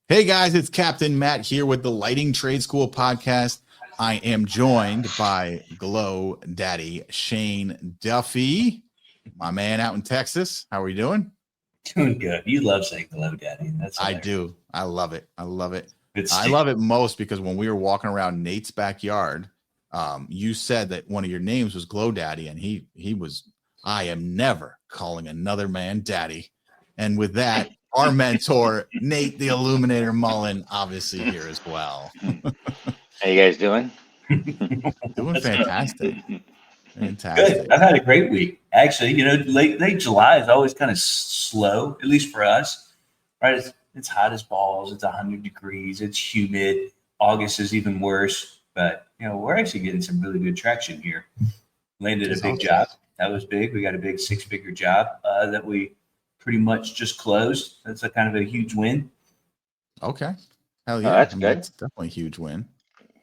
Hey guys, it's Captain Matt here with the Lighting Trade School podcast. I am joined by Glow Daddy Shane Duffy, my man out in Texas. How are you doing? Doing good. You love saying hello, Daddy. That's I hilarious. do. I love it. I love it. It's I love it most because when we were walking around Nate's backyard, you said that one of your names was Glow Daddy, and he was. I am never calling another man daddy. And with that, our mentor, Nate the Illuminator Mullen, obviously here as well. How you guys doing? Doing fantastic. Good. Fantastic. I've had a great week. Actually, late July is always kind of slow, at least for us. Right? It's hot as balls. It's 100 degrees. It's humid. August is even worse. But we're actually getting some really good traction here. Landed a big job. That was big. We got a big 6-figure job that we pretty much just closed. That's a kind of a huge win. Okay. Hell yeah. That's good. That's definitely a huge win.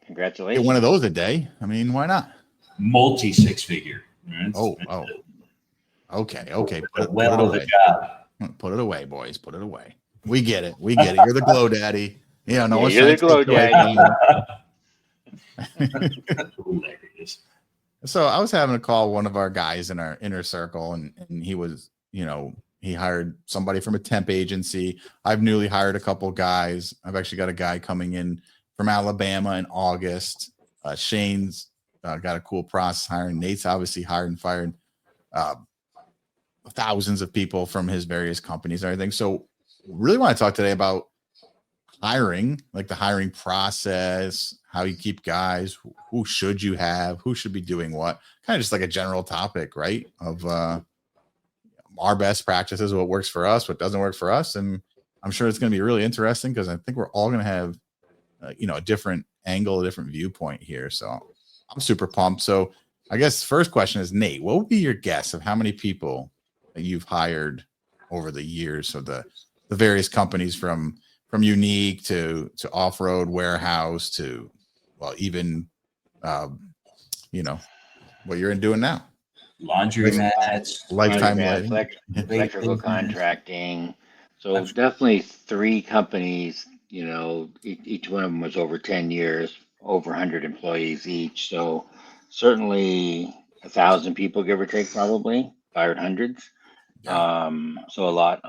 Congratulations. Get one of those a day. I mean, why not? Multi 6-figure. Oh. Okay. Put it away. Job. Put it away, boys. Put it away. We get it. You're the Glow Daddy. You're the Glow Daddy. Hilarious. So I was having a call with one of our guys in our inner circle, and he was, he hired somebody from a temp agency. I've newly hired a couple guys. I've actually got a guy coming in from Alabama in August. Shane's got a cool process hiring. Nate's obviously hired and fired thousands of people from his various companies and everything. So really want to talk today about hiring, like the hiring process, how you keep guys, who should you have, who should be doing what, kind of just like a general topic, right? Of our best practices, what works for us, what doesn't work for us. And I'm sure it's going to be really interesting because I think we're all going to have, a different angle, a different viewpoint here. So I'm super pumped. So I guess first question is, Nate, what would be your guess of how many people that you've hired over the years of the various companies from Unique to Off-Road Warehouse to, well, even, what you're doing now? Laundromats, lifetime lighting, electrical contracting. So definitely 3 companies, each one of them was over 10 years, over 100 employees each. So certainly 1,000 people, give or take, probably fired hundreds. Yeah. So a lot.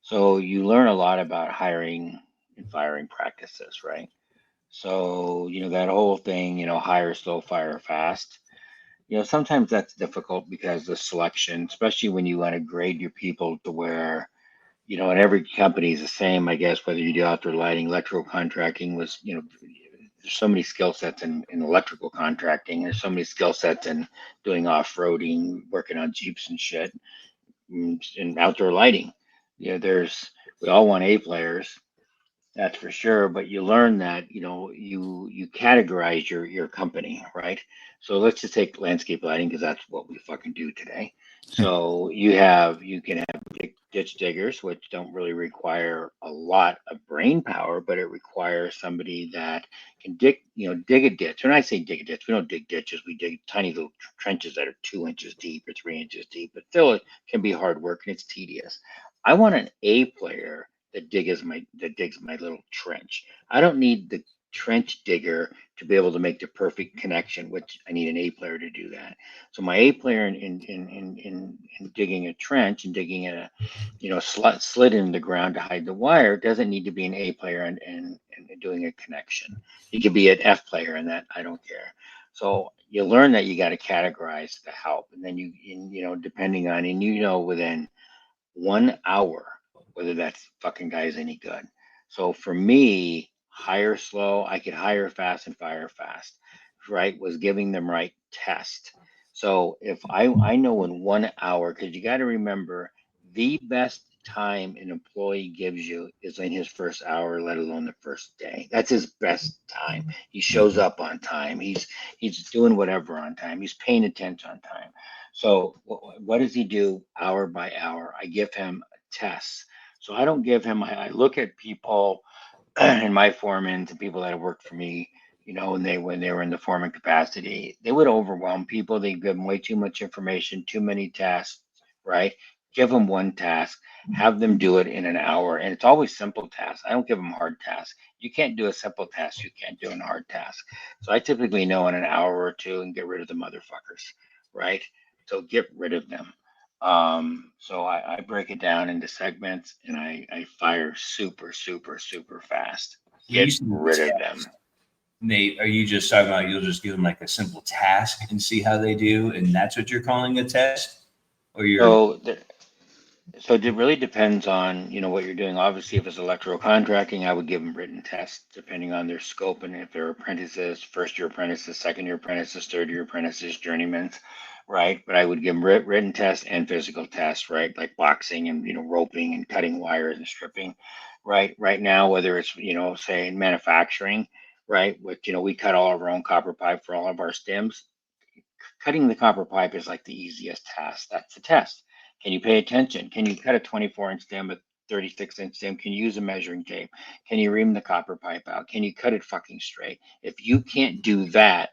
So you learn a lot about hiring and firing practices, right? So, that whole thing, hire slow, fire fast. Sometimes that's difficult because the selection, especially when you want to grade your people to where, and every company is the same, I guess, whether you do outdoor lighting, electrical contracting was, there's so many skill sets in electrical contracting. There's so many skill sets in doing off-roading, working on Jeeps and shit, and outdoor lighting. We all want A players. That's for sure, but you learn that you categorize your company, right? So let's just take landscape lighting because that's what we fucking do today. So you can have ditch diggers, which don't really require a lot of brain power, but it requires somebody that can dig a ditch. When I say dig a ditch, we don't dig ditches. We dig tiny little trenches that are 2 inches deep or 3 inches deep, but still it can be hard work and it's tedious. I want an A player that digs my little trench. I don't need the trench digger to be able to make the perfect connection, which I need an A player to do that. So my A player in digging a trench and digging a slit in the ground to hide the wire doesn't need to be an A player and doing a connection. He could be an F player in that. I don't care. So you learn that you got to categorize the help, and then depending on within 1 hour whether that fucking guy is any good. So for me, hire slow, I could hire fast and fire fast, right? Was giving them right test. So if I know in 1 hour, because you got to remember the best time an employee gives you is in his first hour, let alone the first day. That's his best time. He shows up on time. He's doing whatever on time. He's paying attention on time. So what does he do hour by hour? I give him tests. So I don't give him, I look at people and my foremen and people that have worked for me, when they were in the foreman capacity, they would overwhelm people. They give them way too much information, too many tasks, right? Give them one task, have them do it in an hour. And it's always simple tasks. I don't give them hard tasks. You can't do a simple task. You can't do a hard task. So I typically know in an hour or two and get rid of the motherfuckers, right? So get rid of them. So I break it down into segments and I fire super, super, super fast. You Get said rid of test. them. Nate, are you just talking about you'll just give them like a simple task and see how they do, and that's what you're calling a test? Or you're So it really depends on, what you're doing. Obviously, if it's electrical contracting, I would give them written tests depending on their scope and if they're apprentices, first year apprentices, second year apprentices, third year apprentices, journeymen, right? But I would give them written tests and physical tests, right? Like boxing and, roping and cutting wires and stripping, right? Right now, whether it's, say in manufacturing, right? Which, we cut all of our own copper pipe for all of our stems. Cutting the copper pipe is like the easiest task. That's the test. Can you pay attention? Can you cut a 24-inch stem with 36-inch stem? Can you use a measuring tape? Can you ream the copper pipe out? Can you cut it fucking straight? If you can't do that,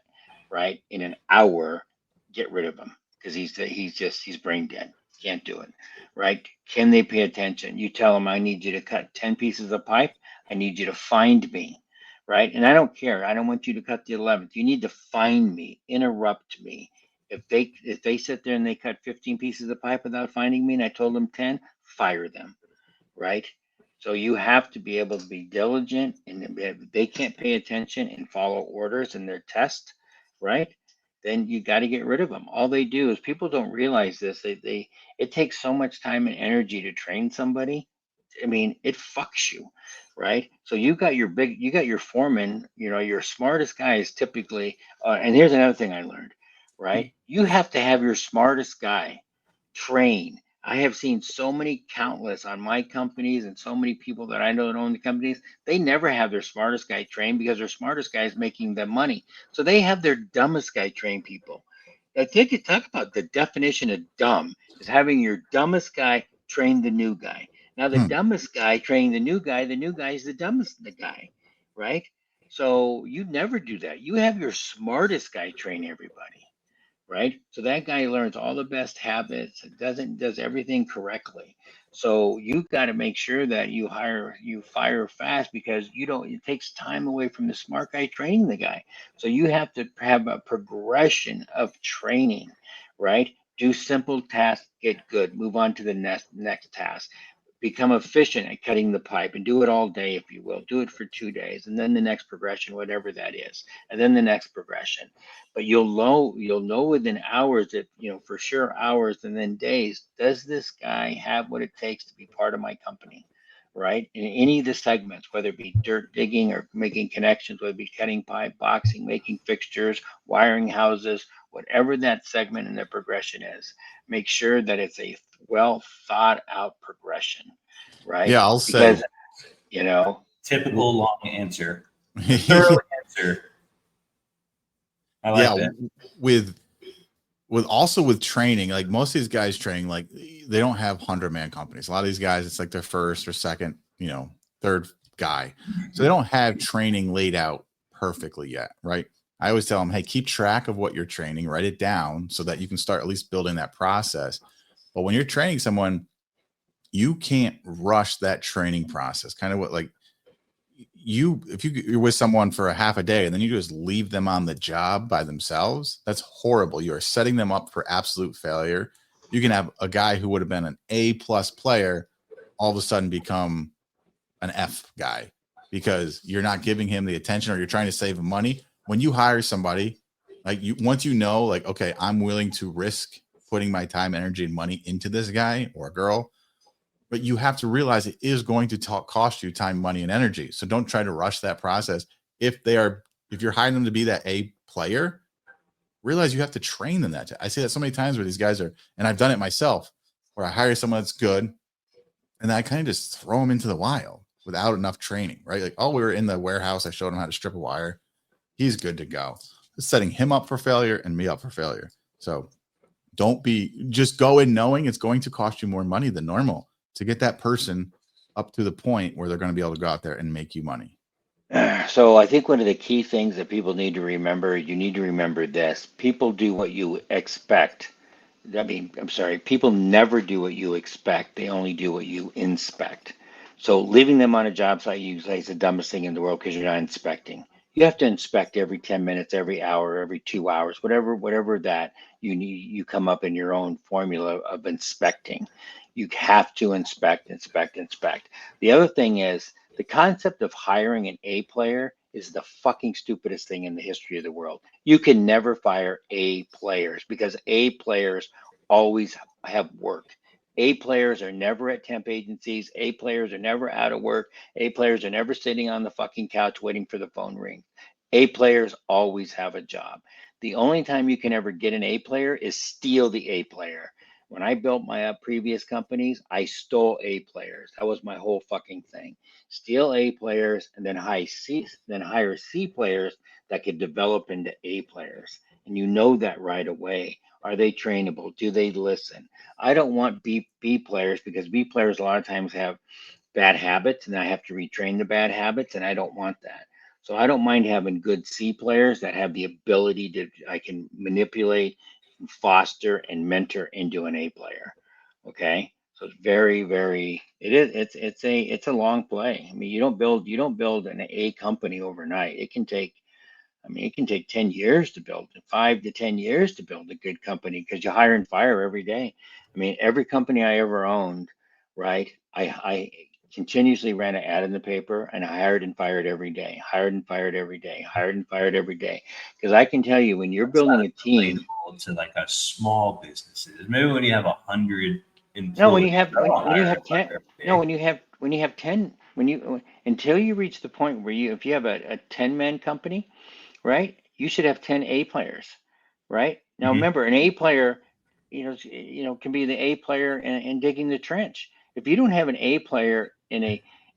right, in an hour, get rid of him because he's brain dead. Can't do it, right? Can they pay attention? You tell them, I need you to cut 10 pieces of pipe. I need you to find me, right? And I don't care. I don't want you to cut the 11th. You need to find me, interrupt me. If they sit there and they cut 15 pieces of pipe without finding me and I told them 10, fire them, right? So you have to be able to be diligent, and if they can't pay attention and follow orders in their test, right? Then you got to get rid of them. All they do is, people don't realize this. It takes so much time and energy to train somebody. I mean, it fucks you, right? So you got your foreman. Your smartest guy is typically. And here's another thing I learned, right? You have to have your smartest guy train. I have seen so many countless on my companies and so many people that I know that own the companies. They never have their smartest guy trained because their smartest guy is making them money. So they have their dumbest guy train people. I think you talk about the definition of dumb is having your dumbest guy train the new guy. Now the dumbest guy training the new guy is the dumbest the guy, right? So you never do that. You have your smartest guy train everybody, right? So that guy learns all the best habits, does everything correctly. So you got to make sure that you fire fast because it takes time away from the smart guy training the guy. So you have to have a progression of training, right? Do simple tasks, get good, move on to the next task. Become efficient at cutting the pipe and do it all day, if you will. Do it for 2 days, and then the next progression, whatever that is, and then the next progression. But you'll know within hours that, for sure hours and then days, does this guy have what it takes to be part of my company, right? In any of the segments, whether it be dirt digging or making connections, whether it be cutting pipe, boxing, making fixtures, wiring houses, whatever that segment and the progression is, make sure that it's a well thought out progression, right? Yeah, I'll Because say. typical long answer. Thorough answer. I like that. with training, like most of these guys training, like they don't have 100-man companies. A lot of these guys, it's like their first or second, third guy. So they don't have training laid out perfectly yet, right? I always tell them, hey, keep track of what you're training, write it down so that you can start at least building that process. But when you're training someone, you can't rush that training process. Kind of what, like, if you're with someone for a half a day and then you just leave them on the job by themselves, that's horrible. You're setting them up for absolute failure. You can have a guy who would have been an A+ player all of a sudden become an F guy because you're not giving him the attention, or you're trying to save him money. When you hire somebody, like, once like, okay, I'm willing to risk putting my time, energy, and money into this guy or girl, but you have to realize it is going to cost you time, money, and energy. So don't try to rush that process. If you're hiring them to be that A player, realize you have to train them that. I say that so many times where these guys are, and I've done it myself, where I hire someone that's good, and then I kind of just throw them into the wild without enough training, right? Like, we were in the warehouse. I showed him how to strip a wire. He's good to go. It's setting him up for failure and me up for failure. So just go in knowing it's going to cost you more money than normal to get that person up to the point where they're going to be able to go out there and make you money. So I think one of the key things that people need to remember, you need to remember this: people do what you expect, I mean, I'm sorry, people never do what you expect. They only do what you inspect. So leaving them on a job site, you say, is the dumbest thing in the world because you're not inspecting. You have to inspect every 10 minutes, every hour, every 2 hours, whatever that you need, you come up in your own formula of inspecting. You have to inspect, inspect, inspect. The other thing is the concept of hiring an A player is the fucking stupidest thing in the history of the world. You can never fire A players because A players always have work. A players are never at temp agencies. A players are never out of work. A players are never sitting on the fucking couch waiting for the phone ring. A players always have a job. The only time you can ever get an A player is steal the A player. When I built my previous companies, I stole A players. That was my whole fucking thing. Steal A players and then hire C players that could develop into A players. And you know that right away. Are they trainable? Do they listen? I don't want B players because B players a lot of times have bad habits and I have to retrain the bad habits and I don't want that. So I don't mind having good C players that have the ability to I can manipulate, foster and mentor into an A player. Okay? So it's very, very it is it's a long play. I mean, you don't build an A company overnight. It can take 10 years to build, 5 to 10 years to build a good company because you hire and fire every day. I mean, every company I ever owned, right? I continuously ran an ad in the paper and I hired and fired every day, hired and fired every day, hired and fired every day. Because I can tell you, when you're That's building not a team, relatable to like a small businesses. Maybe when you have 100 no, employees, I don't when you hire have and 10, fire every no, day. when you have 10, when you until you reach the point where if you have a 10-man company, right? You should have 10 A players, right? Now Mhm. remember, an A player, can be the A player in digging the trench. If you don't have an A player in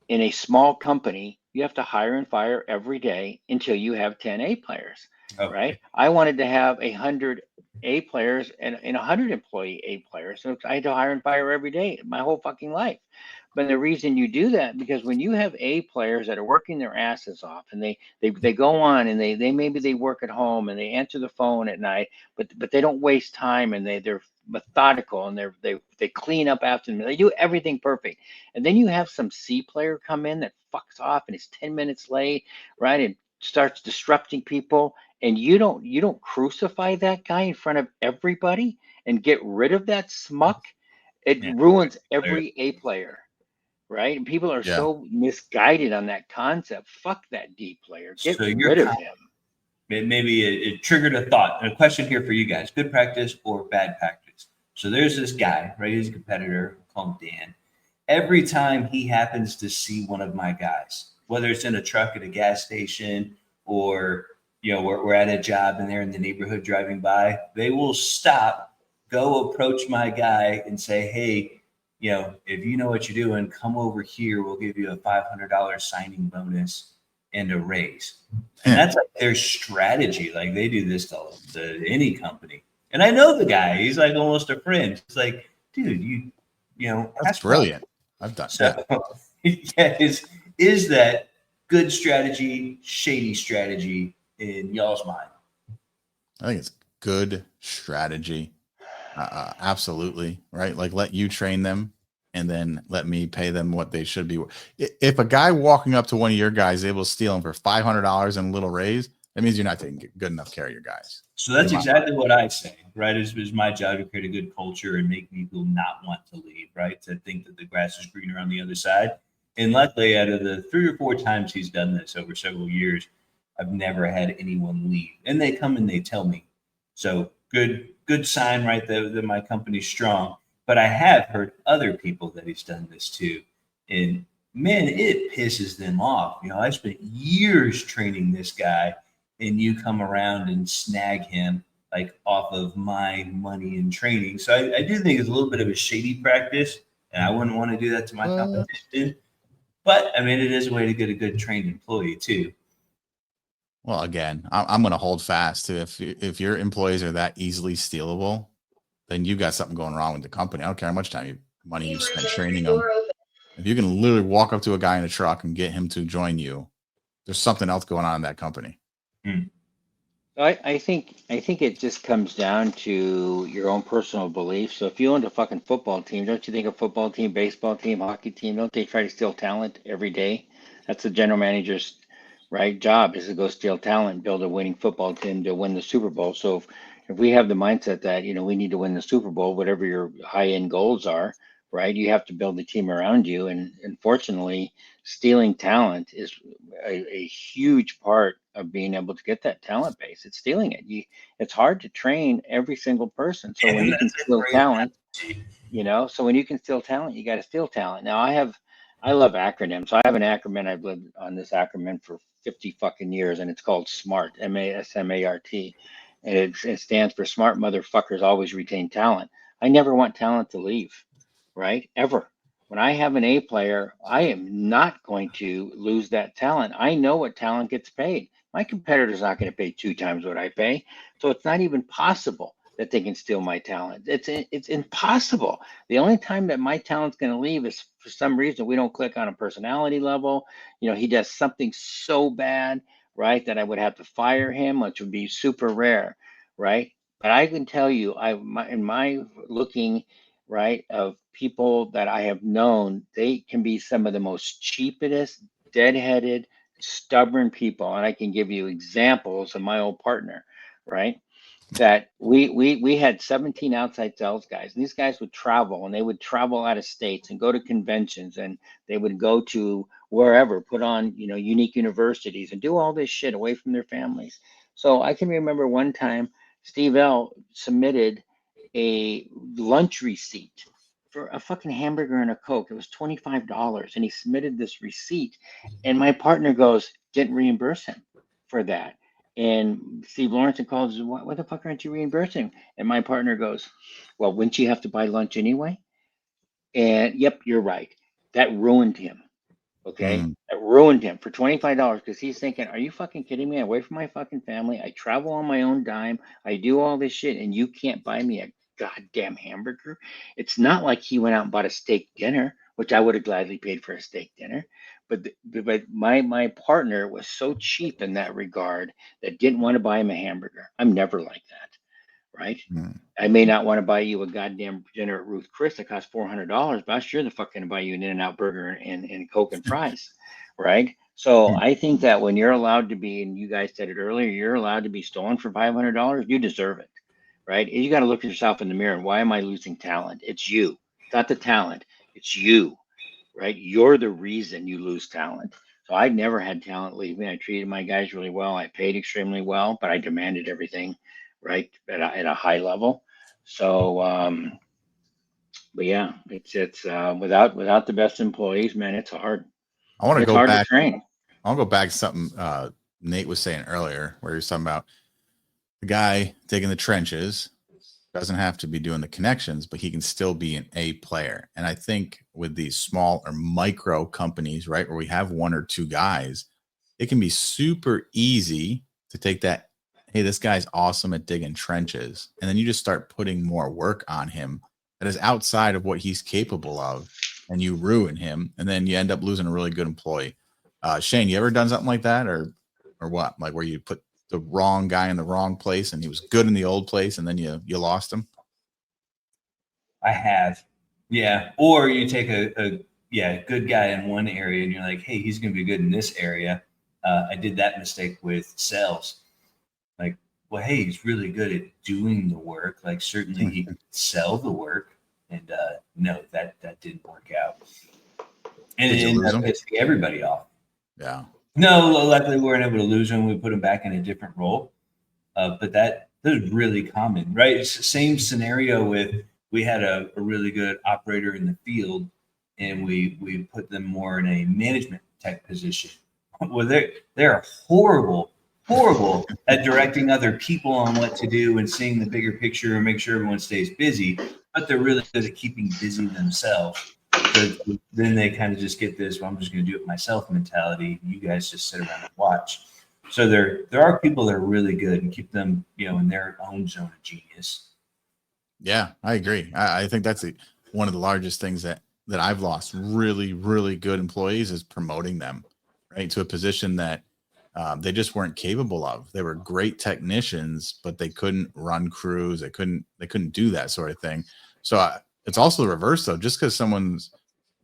a small company, you have to hire and fire every day until you have 10 A players, right? Okay. I wanted to have 100 A players and 100 employee A players, so I had to hire and fire every day my whole fucking life. But the reason you do that because when you have A players that are working their asses off and they go on and they maybe they work at home and they answer the phone at night, but they don't waste time and they're methodical and they clean up after them. They do everything perfect. And then you have some C player come in that fucks off and is 10 minutes late, right? And starts disrupting people. And you don't crucify that guy in front of everybody and get rid of that smuck. It Yeah. ruins There. every A player, right? And people are Yeah. so misguided on that concept. Fuck that D player. Get So you're rid of him. maybe it triggered a thought and a question here for you guys: good practice or bad practice? So there's this guy, right? He's a competitor. We'll call him Dan. Every time he happens to see one of my guys, whether it's in a truck at a gas station or we're at a job and they're in the neighborhood driving by, they will stop, go approach my guy and say, hey, if you know what you're doing, come over here. We'll give you a $500 signing bonus and a raise. And that's like their strategy. Like they do this to any company. And I know the guy. He's like almost a friend. It's like, dude, That's hash brown. brilliant. I've done So that. yeah, is that good strategy, shady strategy in y'all's mind? I think it's good strategy. Absolutely. Right. Like let you train them and then let me pay them what they should be. If a guy walking up to one of your guys is able to steal him for $500 and a little raise, that means you're not taking good enough care of your guys. So that's exactly what I say, right? Is my job to create a good culture and make people not want to leave, right? To think that the grass is greener on the other side. And luckily, out of the 3 or 4 times he's done this over several years, I've never had anyone leave. And they come and they tell me. So good sign, right? That my company's strong. But I have heard other people that he's done this to. And man, it pisses them off. I spent years training this guy and you come around and snag him like off of my money and training. So I do think it's a little bit of a shady practice, and I wouldn't want to do that to my competition. But I mean, it is a way to get a good trained employee too. Well, again, I'm going to hold fast to if your employees are that easily stealable, then you got something going wrong with the company. I don't care how much money you spent training them. If you can literally walk up to a guy in a truck and get him to join you, there's something else going on in that company. I think it just comes down to your own personal beliefs. So if you owned a fucking football team, don't you think a football team, baseball team, hockey team, don't they try to steal talent every day? That's the general manager's right job is to go steal talent, build a winning football team to win the Super Bowl. So if we have the mindset that, we need to win the Super Bowl, whatever your high end goals are, right? You have to build a team around you. And unfortunately, stealing talent is a huge part of being able to get that talent base. It's stealing it. It's hard to train every single person. So when And you can that's a steal great talent, analogy. so when you can steal talent, you got to steal talent. Now I love acronyms. So I have an acronym. I've lived on this acronym for 50 fucking years, and it's called SMART, MASMART. And it stands for smart motherfuckers always retain talent. I never want talent to leave, right? Ever. When I have an A player, I am not going to lose that talent. I know what talent gets paid. My competitor's not going to pay 2 times what I pay. So it's not even possible that they can steal my talent. It's impossible. The only time that my talent's going to leave is for some reason we don't click on a personality level. He does something so bad, right, that I would have to fire him, which would be super rare, right? But I can tell you, in my looking, right, of people that I have known, they can be some of the most cheapest, deadheaded, stubborn people. And I can give you examples of my old partner, right? That we had 17 outside sales guys, and these guys would travel, and they would travel out of states and go to conventions, and they would go to wherever, put on unique universities and do all this shit away from their families. So I can remember one time Steve L submitted a lunch receipt for a fucking hamburger and a Coke. It was $25, and he submitted this receipt, and my partner goes, didn't reimburse him for that. And Steve Lawrence calls, why the fuck aren't you reimbursing? And my partner goes, well, wouldn't you have to buy lunch anyway? And yep, you're right. That ruined him. Okay. Mm. That ruined him for $25 because he's thinking, are you fucking kidding me? I'm away from my fucking family. I travel on my own dime. I do all this shit, and you can't buy me a goddamn hamburger. It's not like he went out and bought a steak dinner, which I would have gladly paid for a steak dinner. But my partner was so cheap in that regard that didn't want to buy him a hamburger. I'm never like that, right? Mm. I may not want to buy you a goddamn dinner at Ruth Chris that costs $400, but I'm sure the fuck gonna buy you an In-N-Out burger and Coke and fries, right? So Mm. I think that when you're allowed to be, and you guys said it earlier, you're allowed to be stolen for $500, you deserve it, right? You got to look at yourself in the mirror and why am I losing talent? It's you, it's not the talent, it's you, right? You're the reason you lose talent. So I never had talent leave me. I treated my guys really well. I paid extremely well, but I demanded everything, right, at a high level. So, but yeah, it's without the best employees, man, it's hard. I want And to it's go hard to back. train. I'll go back to something Nate was saying earlier, where he was talking about the guy digging the trenches doesn't have to be doing the connections, but he can still be an A player. And I think with these small or micro companies, right, where we have one or two guys, it can be super easy to take that, hey, this guy's awesome at digging trenches. And then you just start putting more work on him that is outside of what he's capable of, and you ruin him. And then you end up losing a really good employee. Shane, you ever done something like that or what? Like where you put the wrong guy in the wrong place and he was good in the old place and then you lost him? I have. Yeah. Or you take a good guy in one area and you're like, hey, he's going to be good in this area. I did that mistake with sales. Like, well, hey, he's really good at doing the work. Like, certainly he could sell the work. And no, that didn't work out. And Did it you ended lose up him? pissing everybody off. Yeah. No, luckily we weren't able to lose him. We put him back in a different role. But that is really common, right? It's the same scenario with we had a really good operator in the field, and we put them more in a management tech position. Well, they're horrible at directing other people on what to do and seeing the bigger picture and make sure everyone stays busy. But they're really good at keeping busy themselves. So then they kind of just get this, well, I'm just going to do it myself mentality. You guys just sit around and watch. So there are people that are really good and keep them, in their own zone of genius. Yeah, I agree. I think that's one of the largest things that I've lost really, really good employees is promoting them right to a position that they just weren't capable of. They were great technicians, but they couldn't run crews. They couldn't do that sort of thing. So it's also the reverse though. Just because someone's,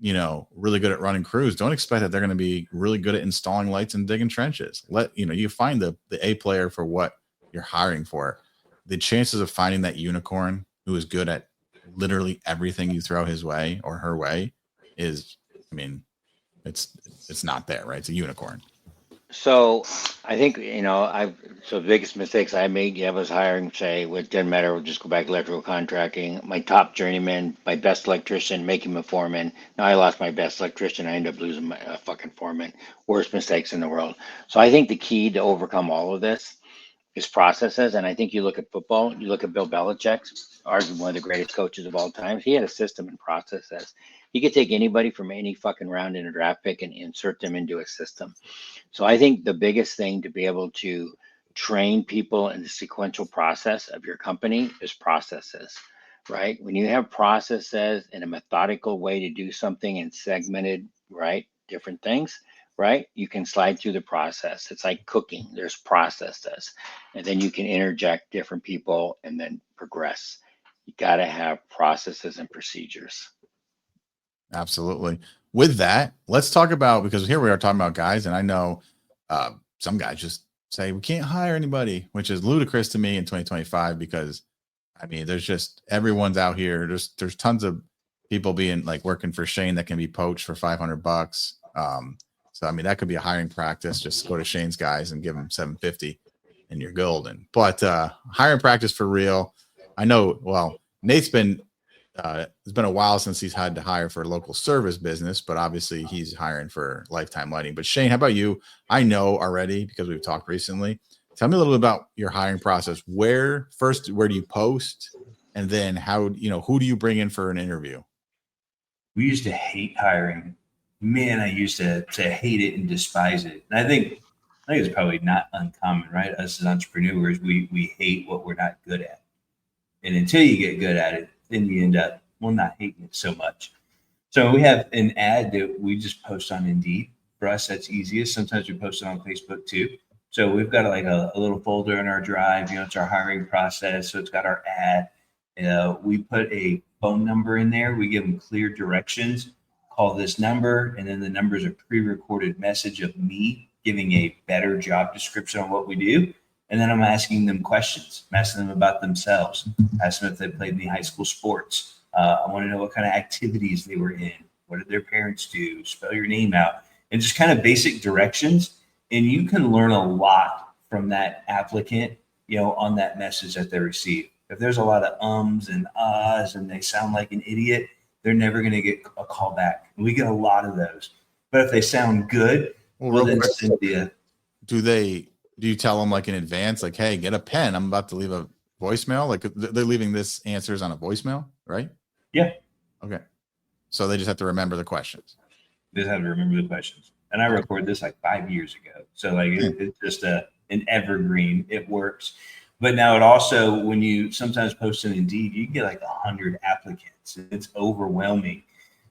really good at running crews, don't expect that they're going to be really good at installing lights and digging trenches. You find the A player for what you're hiring for. The chances of finding that unicorn who is good at literally everything you throw his way or her way is, it's not there, right? It's a unicorn. So I think, so the biggest mistakes I made, was hiring, say, it didn't matter, we'll just go back to electrical contracting. My top journeyman, my best electrician, make him a foreman. Now I lost my best electrician. I ended up losing my fucking foreman. Worst mistakes in the world. So I think the key to overcome all of this is processes. And I think you look at football, you look at Bill Belichick, arguably one of the greatest coaches of all time. He had a system and processes. He could take anybody from any fucking round in a draft pick and insert them into a system. So I think the biggest thing to be able to train people in the sequential process of your company is processes, right? When you have processes and a methodical way to do something and segmented, right, different things, right, you can slide through the process. It's like cooking. There's processes, and then you can interject different people and then progress. You got to have processes and procedures. Absolutely. With that, let's talk about, because here we are talking about guys, and I know some guys just say we can't hire anybody, which is ludicrous to me in 2025, because there's just, everyone's out here. There's tons of people being like working for Shane that can be poached for $500. So that could be a hiring practice. Just go to Shane's guys and give them $750 and you're golden. But hiring practice for real. I know, well, Nate's been it's been a while since he's had to hire for a local service business, but obviously he's hiring for Lifetime Lighting. But Shane, how about you? I know already because we've talked recently. Tell me a little bit about your hiring process. Where do you post? And then who do you bring in for an interview? We used to hate hiring. Man, I used to hate it and despise it. And I think it's probably not uncommon, right? Us as entrepreneurs, we hate what we're not good at. And until you get good at it, then you end up, not hating it so much. So we have an ad that we just post on Indeed. For us, that's easiest. Sometimes we post it on Facebook too. So we've got like a little folder in our drive, it's our hiring process. So it's got our ad. We put a phone number in there. We give them clear directions. Call this number, and then the number is a pre-recorded message of me giving a better job description on what we do. And then I'm asking them questions. I'm asking them about themselves. Ask them if they played any high school sports. I want to know what kind of activities they were in. What did their parents do? Spell your name out. And just kind of basic directions. And you can learn a lot from that applicant, on that message that they receive. If there's a lot of ums and ahs and they sound like an idiot, they're never going to get a call back. And we get a lot of those. But if they sound good, well then Cynthia. Do you tell them like in advance, like, hey, get a pen, I'm about to leave a voicemail? Like they're leaving this answers on a voicemail, right? Yeah. Okay. So they just have to remember the questions. They just have to remember the questions. And I recorded this like 5 years ago. So like it's just an evergreen. It works. But now it also, when you sometimes post an Indeed, you get like 100 applicants. It's overwhelming.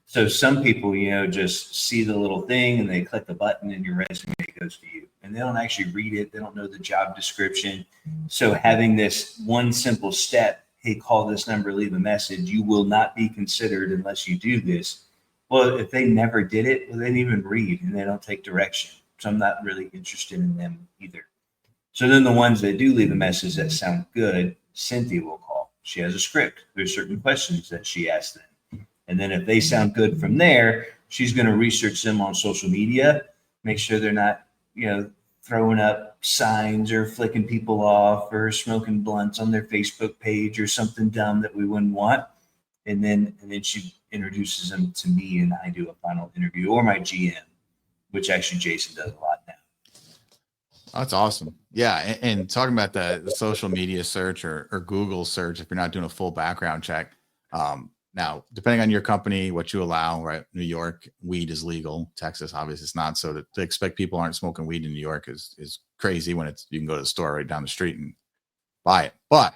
So some people, just see the little thing and they click the button and your resume goes to you. And they don't actually read it. They don't know the job description. So having this one simple step, hey, call this number, leave a message, you will not be considered unless you do this. Well, if they never did it, they didn't even read and they don't take direction. So I'm not really interested in them either. So then the ones that do leave a message that sound good, Cynthia will call. She has a script. There's certain questions that she asks them. And then if they sound good from there, she's going to research them on social media, make sure they're not, throwing up signs or flicking people off or smoking blunts on their Facebook page or something dumb that we wouldn't want. And then she introduces them to me and I do a final interview, or my GM, which actually Jason does a lot now. That's awesome. Yeah. And talking about the social media search or Google search, if you're not doing a full background check, now, depending on your company, what you allow, right? New York, weed is legal. Texas, obviously, it's not. So to expect people aren't smoking weed in New York is crazy when you can go to the store right down the street and buy it. But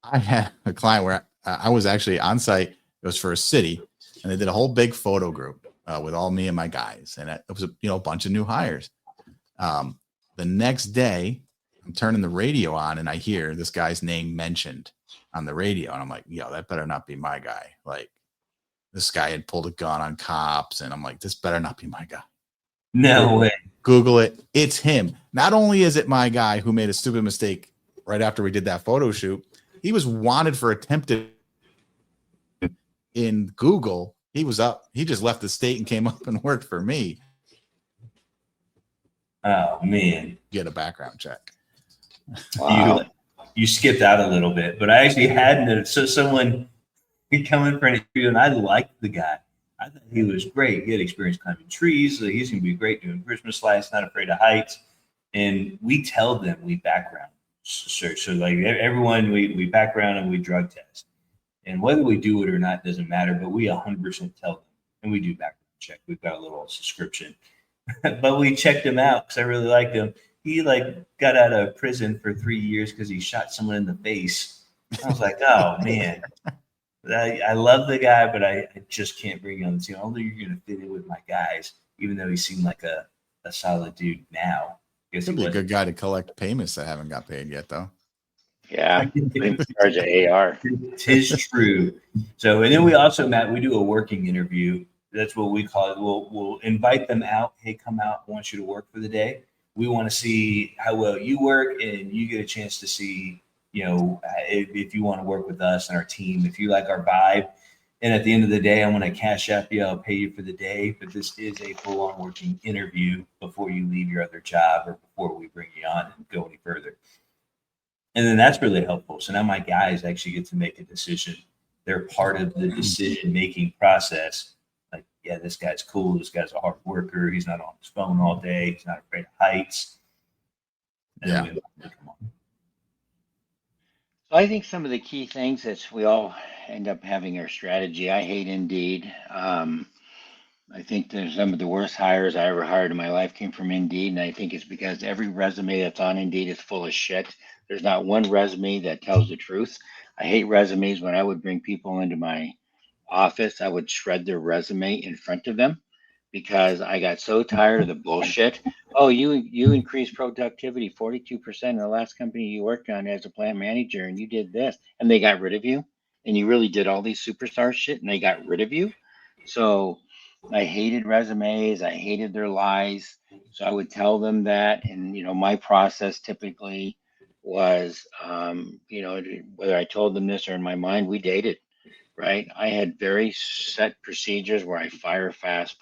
I had a client where I was actually on site. It was for a city, and they did a whole big photo group with all me and my guys, and it was a bunch of new hires. The next day, I'm turning the radio on and I hear this guy's name mentioned on the radio. And I'm like, yo, that better not be my guy. Like, this guy had pulled a gun on cops. And I'm like, this better not be my guy. No way. Google it. It's him. Not only is it my guy who made a stupid mistake right after we did that photo shoot, he was wanted for attempted in Google. He was up. He just left the state and came up and worked for me. Oh man, Get a background check. Wow. You skipped out a little bit, but I actually had someone come in for an interview, and I liked the guy. I thought he was great. He had experience climbing trees. So he's going to be great doing Christmas lights, not afraid of heights. And we tell them we background search. So like everyone, we background and we drug test. And whether we do it or not doesn't matter, but we 100% tell them. And we do background check. We've got a little subscription. But we checked him out because I really liked him. He like got out of prison for 3 years because he shot someone in the face. I was like, oh man. I love the guy, but I just can't bring him on the team. Although you're going to fit in with my guys, even though he seemed like a solid dude now. He'd be a good guy to collect payments that haven't got paid yet, though. Yeah, in charge of AR. Tis true. So, and then we also, Matt, we do a working interview. That's what we call it. We'll invite them out. Hey, come out. I want you to work for the day. We want to see how well you work, and you get a chance to see, you know, if you want to work with us and our team, if you like our vibe. And at the end of the day, I'm going to cash up you. I'll pay you for the day. But this is a full-on working interview before you leave your other job or before we bring you on and go any further. And then that's really helpful. So now my guys actually get to make a decision. They're part of the decision-making process. Like, yeah, this guy's cool. This guy's a hard worker. He's not on his phone all day. He's not afraid of heights. And Yeah. come on. So I think some of the key things that we all end up having our strategy. I hate Indeed. I think there's some of the worst hires I ever hired in my life came from Indeed, and I think it's because every resume that's on Indeed is full of shit. There's not one resume that tells the truth. I hate resumes. When I would bring people into my office, I would shred their resume in front of them because I got so tired of the bullshit. Oh, you increased productivity 42% in the last company you worked on as a plant manager, and you did this, and they got rid of you, and you really did all these superstar shit, and they got rid of you. So I hated resumes. I hated their lies. So I would tell them that, and my process typically was, whether I told them this or in my mind, we dated. Right. I had very set procedures where I fire fast.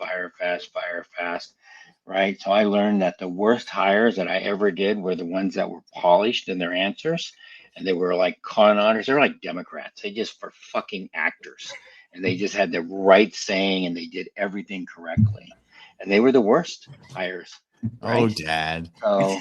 Right. So I learned that the worst hires that I ever did were the ones that were polished in their answers. And they were like con artists. They're like Democrats. They just were fucking actors. And they just had the right saying and they did everything correctly. And they were the worst hires. Right? Oh, Dad. So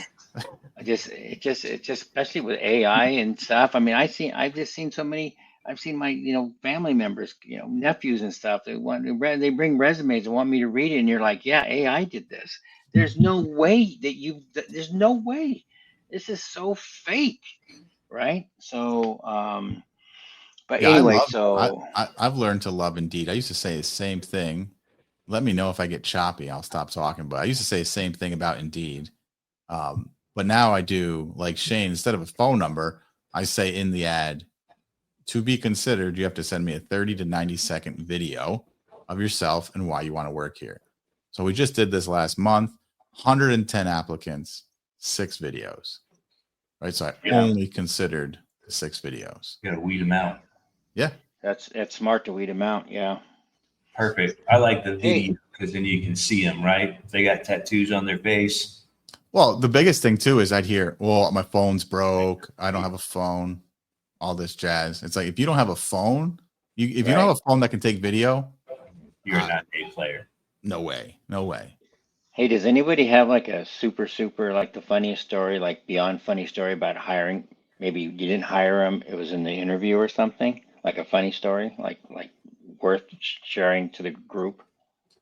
it just especially with AI and stuff. I mean, I've just seen so many. I've seen my, family members, nephews and stuff. They bring resumes and want me to read it, and you're like, yeah, AI did this. There's no way there's no way. This is so fake, right? So, but Yeah, anyway, I've learned to love Indeed. I used to say the same thing. Let me know if I get choppy. I'll stop talking. But I used to say the same thing about Indeed. But now I do like Shane. Instead of a phone number, I say in the ad, to be considered, you have to send me a 30 to 90-second video of yourself and why you want to work here. So we just did this last month, 110 applicants, 6 videos, right? So I only considered 6 videos. You got to weed them out. Yeah. that's smart to weed them out. Yeah. Perfect. I like the video because then you can see them, right? If they got tattoos on their face. Well, the biggest thing too is I'd hear, well, my phone's broke. I don't have a phone. All this jazz. It's like if you don't have a phone, if you don't have a phone that can take video, you're not a player. No way. Hey, does anybody have like a super like the funniest story, like beyond funny story about hiring? Maybe you didn't hire him; it was in the interview or something. Like a funny story, like worth sharing to the group.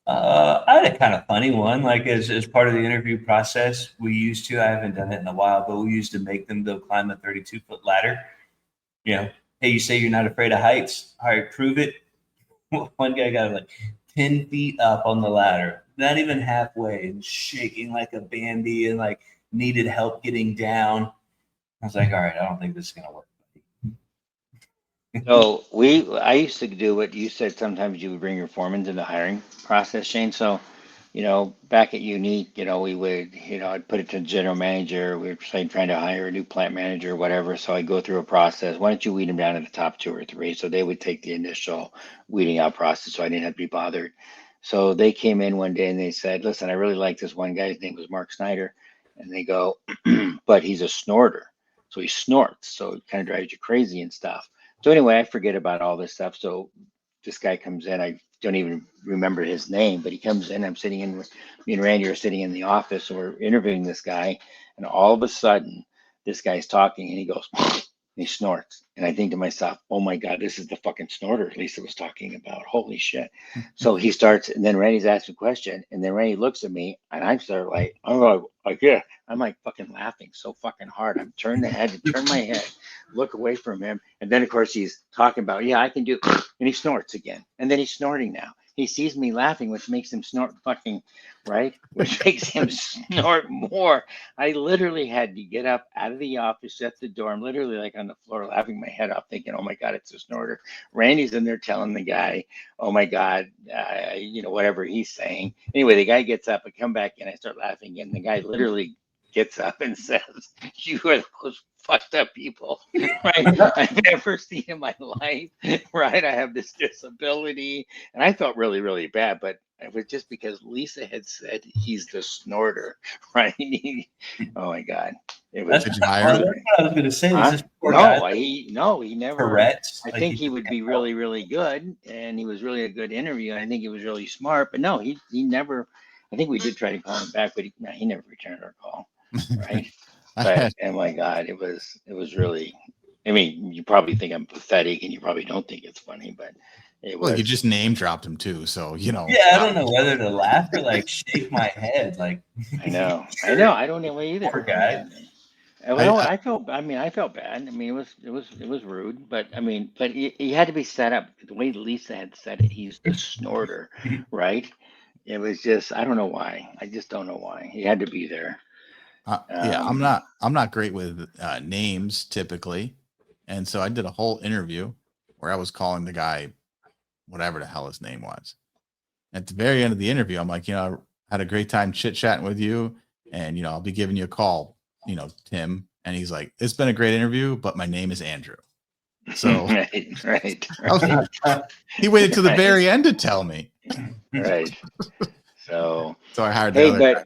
I had a kind of funny one. Like as part of the interview process, I haven't done it in a while, but we used to make them go climb a 32-foot ladder. Hey, you say you're not afraid of heights. All right, prove it. One guy got like 10 feet up on the ladder, not even halfway, and shaking like a bandy, and like needed help getting down. I was like, all right, I don't think this is gonna work. So I used to do what you said. Sometimes you would bring your foremen to the hiring process, Shane. So, back at Unique, we would, I'd put it to the general manager. We were say, trying to hire a new plant manager or whatever. So I go through a process. Why don't you weed them down to the top two or three? So they would take the initial weeding out process, so I didn't have to be bothered. So they came in one day and they said, "Listen, I really like this one guy. His name was Mark Snyder," and they go, "But he's a snorter, so he snorts, so it kind of drives you crazy and stuff." So anyway, I forget about all this stuff. So this guy comes in. I don't even remember his name, but he comes in. I'm sitting in, me and Randy are sitting in the office. And we're interviewing this guy, and all of a sudden, this guy's talking, and he goes, and he snorts. And I think to myself, "Oh my God, this is the fucking snorter Lisa was talking about. Holy shit!" So he starts, and then Randy's asking a question, and then Randy looks at me, and I'm sort of like, I'm like, yeah. I'm like fucking laughing so fucking hard. I'm turning my head, look away from him. And then, of course, he's talking about, yeah, I can do, and he snorts again. And then he's snorting now. He sees me laughing, which makes him snort fucking, right? Which makes him snort more. I literally had to get up out of the office, shut the door. I'm literally like on the floor laughing my head off, thinking, oh my God, it's a snorter. Randy's in there telling the guy, oh my God, whatever he's saying. Anyway, the guy gets up, I come back in, I start laughing, and the guy literally gets up and says, "You are the most fucked up people, right, I've ever seen in my life, right? I have this disability." And I felt really, really bad, but it was just because Lisa had said he's the snorter, right? Oh my God. It was. Did you hire him? That's what I was going to say. Was this poor No, guy he never. Tourette's? I Like think he would be really, really good, and he was really a good interview. And I think he was really smart, but no, he never. I think we did try to call him back, but he never returned our call, right? But oh my God, it was really. I mean, you probably think I'm pathetic, and you probably don't think it's funny, but it was. Well, you just name dropped him too, so Yeah, I don't know whether to laugh or like shake my head. Like I know. I don't know either. Poor guy. Well, I felt bad. I mean, it was rude, but I mean, but he had to be set up the way Lisa had said it. He's the snorter, right? It was just, I don't know why. I just don't know why he had to be there. Yeah, I'm not great with names typically, and so I did a whole interview where I was calling the guy whatever the hell his name was. At the very end of the interview, I'm like, I had a great time chit chatting with you, and I'll be giving you a call, Tim. And he's like, "It's been a great interview, but my name is Andrew." So right. He waited to the very end to tell me. Right. So I hired the other guy.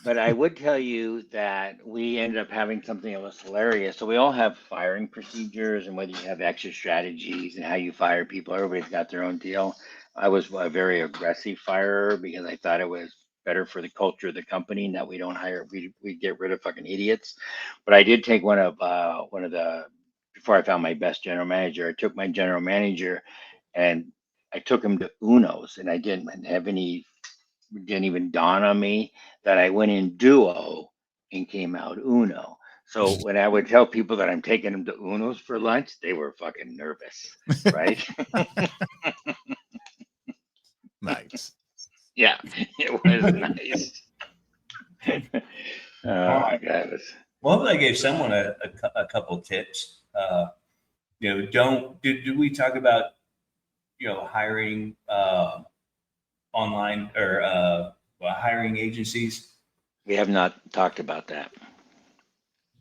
But I would tell you that we ended up having something that was hilarious. So we all have firing procedures, and whether you have exit strategies and how you fire people, everybody's got their own deal. I was a very aggressive firer because I thought it was better for the culture of the company, and that we don't hire, we get rid of fucking idiots. But I did take one of the, before I found my best general manager, I took my general manager and I took him to Uno's, and I didn't even dawn on me that I went in duo and came out Uno. So when I would tell people that I'm taking them to Uno's for lunch, they were fucking nervous, right? Nice. Yeah, it was nice. Oh my God. Well, I gave someone a couple tips. Did we talk about, hiring online or hiring agencies? We have not talked about that.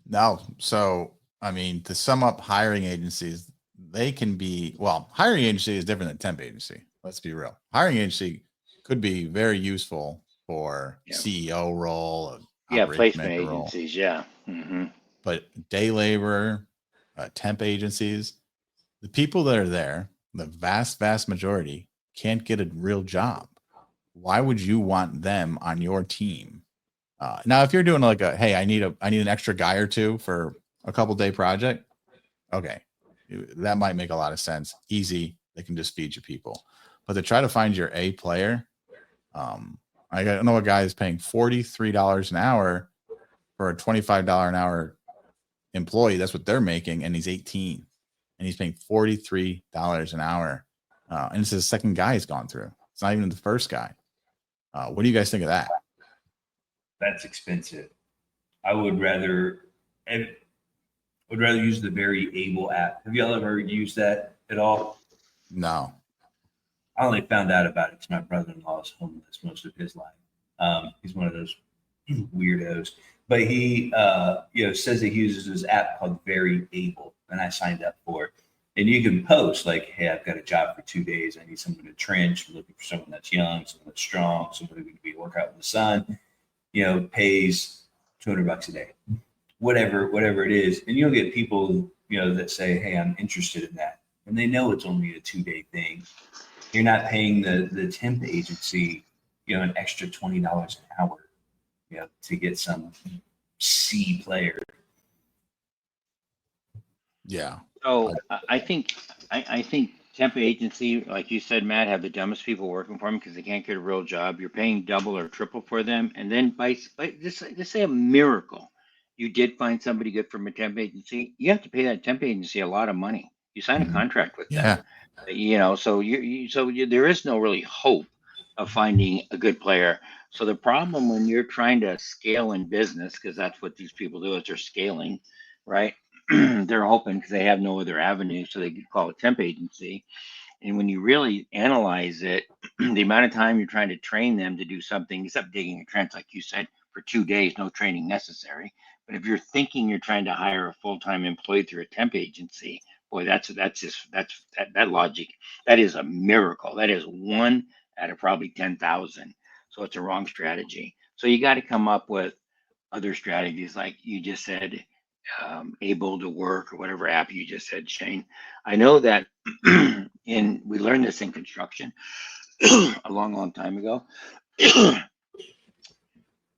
No. So, I mean, to sum up hiring agencies, they can be, hiring agency is different than temp agency. Let's be real. Hiring agency could be very useful for CEO role. Placement agencies. Yeah. Mm-hmm. But day labor, temp agencies, the people that are there, the vast, vast majority can't get a real job. Why would you want them on your team? Now, if you're doing like hey, I need an extra guy or two for a couple day project. Okay. That might make a lot of sense. Easy. They can just feed you people, but to try to find your A player. I know a guy is paying $43 an hour for a $25 an hour employee. That's what they're making. And he's 18 and he's paying $43 an hour. And it's the second guy he's gone through. It's not even the first guy. What do you guys think of that? That's expensive. I would rather use the Very Able app. Have y'all ever used that at all? No. I only found out about it because my brother-in-law is homeless most of his life. He's one of those weirdos, but he, says that he uses this app called Very Able, and I signed up for it. And you can post like, "Hey, I've got a job for 2 days. I need someone to trench. I'm looking for someone that's young, someone that's strong, someone who can be work out in the sun. Pays $200 a day, whatever it is." And you'll get people, that say, "Hey, I'm interested in that," and they know it's only a 2-day thing. You're not paying the temp agency, an extra $20 an hour, to get some C player. Yeah. So I think temp agency, like you said, Matt, have the dumbest people working for them because they can't get a real job. You're paying double or triple for them, and then by just say a miracle, you did find somebody good from a temp agency. You have to pay that temp agency a lot of money. You sign a contract with them, so there is no really hope of finding a good player. So the problem when you're trying to scale in business, because that's what these people do, is they're scaling, right? They're hoping because they have no other avenue, so they could call a temp agency. And when you really analyze it, the amount of time you're trying to train them to do something, except digging a trench, like you said, for 2 days, no training necessary. But if you're thinking you're trying to hire a full-time employee through a temp agency, boy, that logic, that is a miracle. That is 1 out of probably 10,000. So it's a wrong strategy. So you got to come up with other strategies, like you just said, Able to Work or whatever app you just said, Shane. I know that we learned this in construction a long time ago.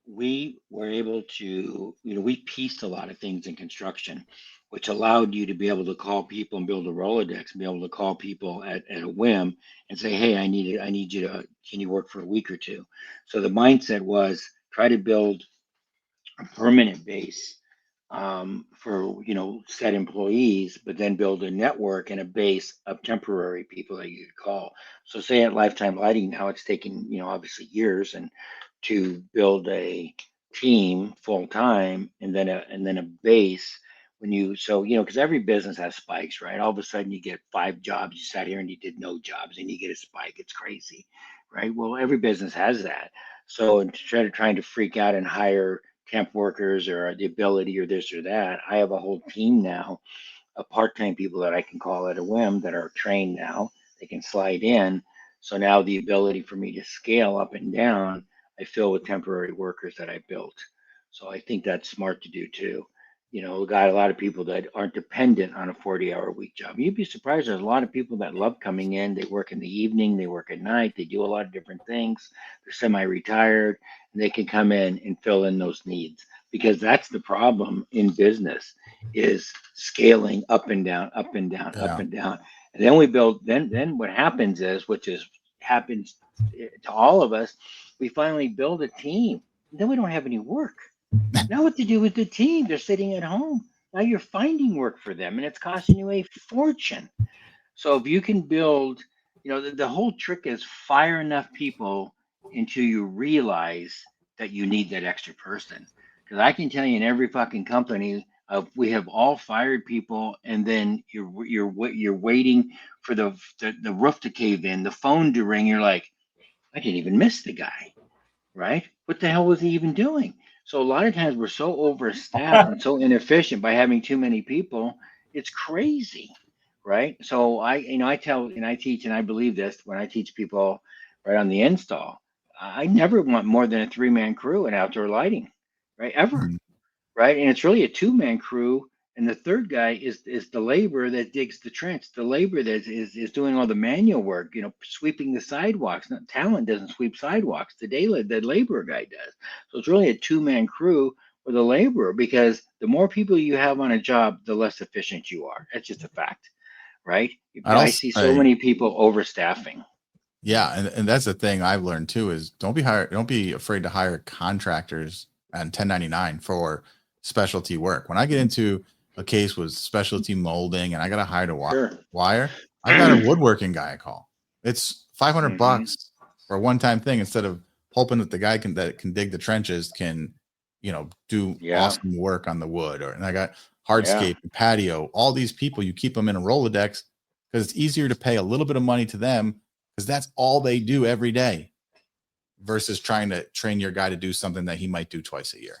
We were able to, we pieced a lot of things in construction, which allowed you to be able to call people and build a Rolodex and be able to call people at a whim and say, "Hey, I need you to, can you work for a week or two?" So the mindset was try to build a permanent base for set employees, but then build a network and a base of temporary people that you could call. So say at Lifetime Lighting now, it's taken obviously years and to build a team full time and then a base. When you because every business has spikes, right? All of a sudden you get 5 jobs, you sat here and you did no jobs, and you get a spike. It's crazy, right? Well, every business has that. So instead of trying to freak out and hire temp workers or the ability or this or that, I have a whole team now of part-time people that I can call at a whim that are trained now. They can slide in. So now the ability for me to scale up and down, I fill with temporary workers that I built. So I think that's smart to do too. Got a lot of people that aren't dependent on a 40-hour week job. You'd be surprised. There's a lot of people that love coming in. They work in the evening, they work at night, they do a lot of different things. They're semi-retired, and they can come in and fill in those needs, because that's the problem in business, is scaling up and down, up and down, up and down. And then we build, then what happens is, happens to all of us, we finally build a team. Then we don't have any work. Now what to do with the team? They're sitting at home. Now you're finding work for them, and it's costing you a fortune. So if you can build, the whole trick is fire enough people until you realize that you need that extra person. Because I can tell you, in every fucking company, we have all fired people, and then you're waiting for the roof to cave in, the phone to ring. You're like, I didn't even miss the guy, right? What the hell was he even doing? So a lot of times we're so overstaffed and so inefficient by having too many people. It's crazy, right? So I tell and I teach, and I believe this when I teach people right on the install. I never want more than a 3-man crew in outdoor lighting, right? Ever, right? And it's really a 2-man crew. And the third guy is the laborer that digs the trench, the laborer that is doing all the manual work, sweeping the sidewalks. Not, talent doesn't sweep sidewalks. The laborer guy does. So it's really a 2-man crew with a laborer, because the more people you have on a job, the less efficient you are. That's just a fact, right? I see so many people overstaffing. Yeah, and that's the thing I've learned too, is don't be afraid to hire contractors on 1099 for specialty work. When I get into a case with specialty molding and I got to hire a wire, I got a woodworking guy I call. It's $500 for a one-time thing, instead of hoping that the guy that can dig the trenches can, do Yeah. awesome work on the wood, and I got hardscape and patio. All these people, you keep them in a Rolodex because it's easier to pay a little bit of money to them because that's all they do every day versus trying to train your guy to do something that he might do twice a year.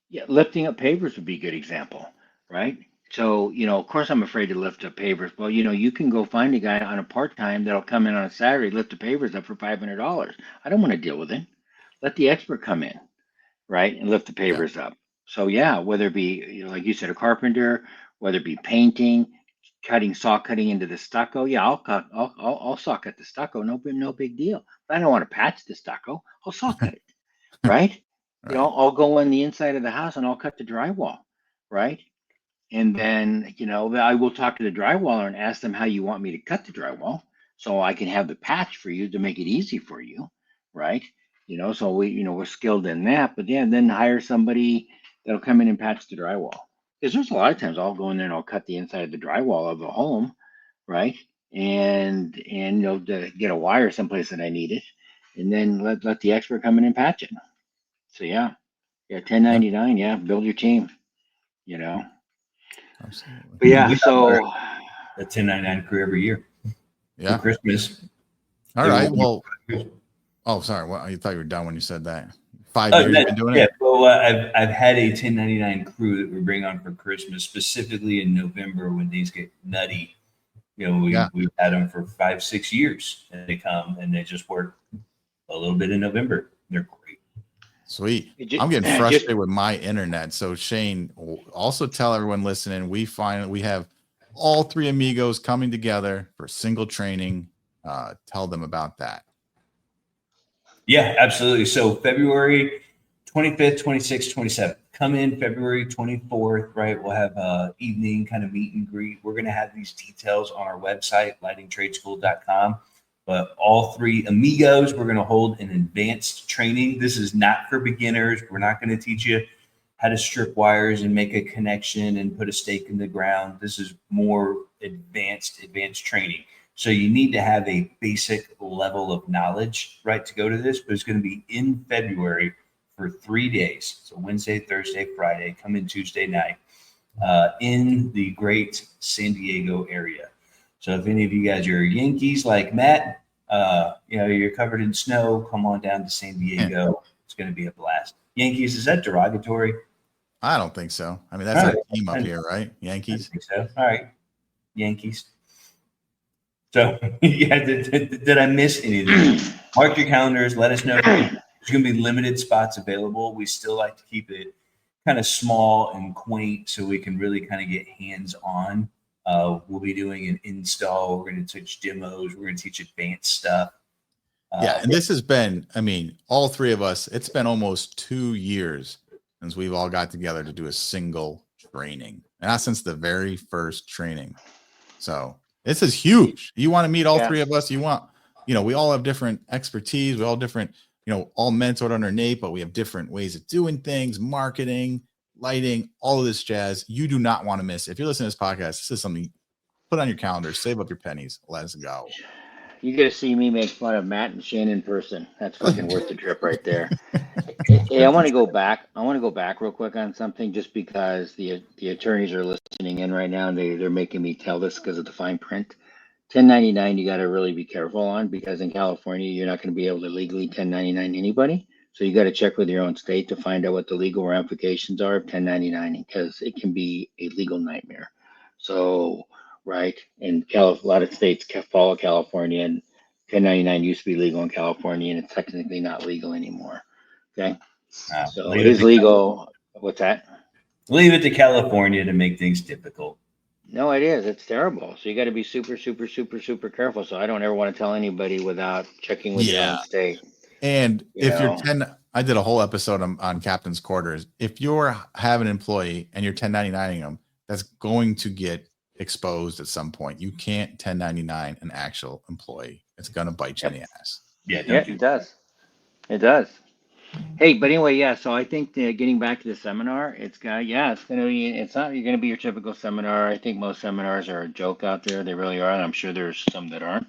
Yeah, lifting up pavers would be a good example, right? So, of course, I'm afraid to lift up pavers. Well, you can go find a guy on a part-time that'll come in on a Saturday, lift the pavers up for $500. I don't want to deal with it. Let the expert come in, right, and lift the Yeah. pavers up. So, yeah, whether it be, like you said, a carpenter, whether it be painting, saw cutting into the stucco. Yeah, I'll saw cut the stucco. No big deal. But I don't want to patch the stucco. I'll saw cut it, right? Right. I'll go in the inside of the house and I'll cut the drywall, right? And then, I will talk to the drywaller and ask them how you want me to cut the drywall so I can have the patch for you to make it easy for you, right? So we're skilled in that, but yeah, then hire somebody that'll come in and patch the drywall. Because there's a lot of times I'll go in there and I'll cut the inside of the drywall of a home, right? And to get a wire someplace that I need it, and then let the expert come in and patch it. So yeah, 1099, yeah, build your team, Absolutely. But yeah, We so a 1099 crew every year Yeah. for Christmas. All They right. won't- Well, oh, sorry. Well, I thought you were done when you said that. 5 Oh, years no, you've been doing yeah. it? Well, I've had a 1099 crew that we bring on for Christmas, specifically in November when things get nutty. We've had them for 5-6 years, and they come and they just work a little bit in November. They're great. Sweet. I'm getting frustrated with my internet. So Shane, also tell everyone listening, we have all three amigos coming together for single training. Tell them about that. Yeah, absolutely. So February 25th, 26th, 27th. Come in February 24th, right? We'll have a evening kind of meet and greet. We're going to have these details on our website, lightingtradeschool.com. But all three amigos, we're going to hold an advanced training. This is not for beginners. We're not going to teach you how to strip wires and make a connection and put a stake in the ground. This is more advanced training. So you need to have a basic level of knowledge, right, to go to this. But it's going to be in February for 3 days. So Wednesday, Thursday, Friday, come in Tuesday night in the great San Diego area. So if any of you guys are Yankees like Matt, you're covered in snow, come on down to San Diego. It's going to be a blast. Yankees, is that derogatory? I don't think so. I mean, that's our team up here, right? Yankees. I think so. All right. Yankees. So, yeah, did I miss anything? Mark your calendars. Let us know. There's going to be limited spots available. We still like to keep it kind of small and quaint so we can really kind of get hands-on. We'll be doing an install. We're going to teach demos. We're going to teach advanced stuff. Yeah, and this has been, all three of us, it's been almost 2 years since we've all got together to do a single training. And that's since the very first training. So this is huge. You want to meet all three of us. You want, we all have different expertise. We all different, all mentored under Nate, but we have different ways of doing things, marketing, lighting, all of this jazz. You do not want to miss. If you're listening to this podcast, this is something put on your calendar, save up your pennies. Let's go. You get to see me make fun of Matt and Shane in person. That's fucking worth the trip right there. Hey, I want to go back. Real quick on something just because the attorneys are listening in right now and they're making me tell this because of the fine print. 1099 you got to really be careful on because in California you're not going to be able to legally 1099 anybody. So you got to check with your own state to find out what the legal ramifications are of 1099 because it can be a legal nightmare. So, right, and a lot of states follow California, and 1099 used to be legal in California, and it's technically not legal anymore. Okay, so it is legal. What's that? Leave it to California to make things difficult. No, it is. It's terrible. So you got to be super, super, super, super careful. So I don't ever want to tell anybody without checking with your own state. And if you're 10, I did a whole episode on captain's quarters. If you're have an employee and you're 1099ing them, that's going to get exposed at some point. You can't 1099 an actual employee. It's going to bite you in the ass. Yeah, it does. It does. Hey, but anyway, so I think getting back to the seminar, it's not you're going to be your typical seminar. I think most seminars are a joke out there. They really are. And I'm sure there's some that aren't,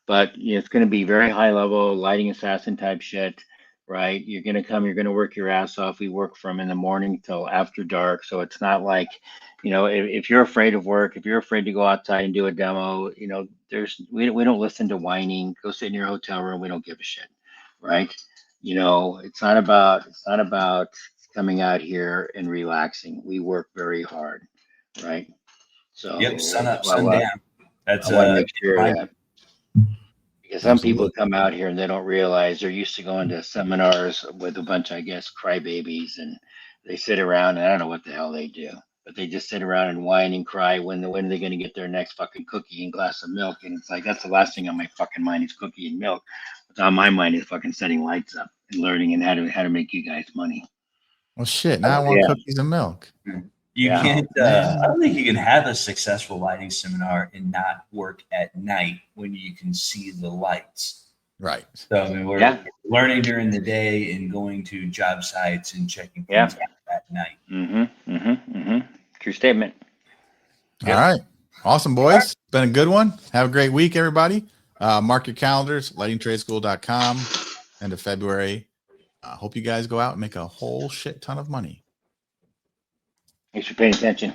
but it's going to be very high level lighting assassin type shit. right? You're going to come, you're going to work your ass off. We work from in the morning till after dark. So it's not like, if you're afraid of work, if you're afraid to go outside and do a demo, we don't listen to whining. Go sit in your hotel room. We don't give a shit, right? It's not about coming out here and relaxing. We work very hard, right? So Yep, sun that's up, why sun down. That's I want to make sure reminder. that, because some people Absolutely. come out here and they don't realize they're used to going to seminars with a bunch, I guess, crybabies, and they sit around and I don't know what the hell they do, but they just sit around and whine and cry when are they going to get their next fucking cookie and glass of milk? And it's like, that's the last thing on my fucking mind is cookie and milk. What's on my mind is fucking setting lights up and learning and how to make you guys money. Well, shit. Now I want Yeah. cookies and milk. You Yeah. can't. Man. I don't think you can have a successful lighting seminar and not work at night when you can see the lights. Right. So I mean, we're learning during the day and going to job sites and checking things out at night. True statement. All right. Awesome, boys. It's been a good one. Have a great week, everybody. Mark your calendars, lightingtradeschool.com, end of February. Hope you guys go out and make a whole shit ton of money. Thanks for paying attention.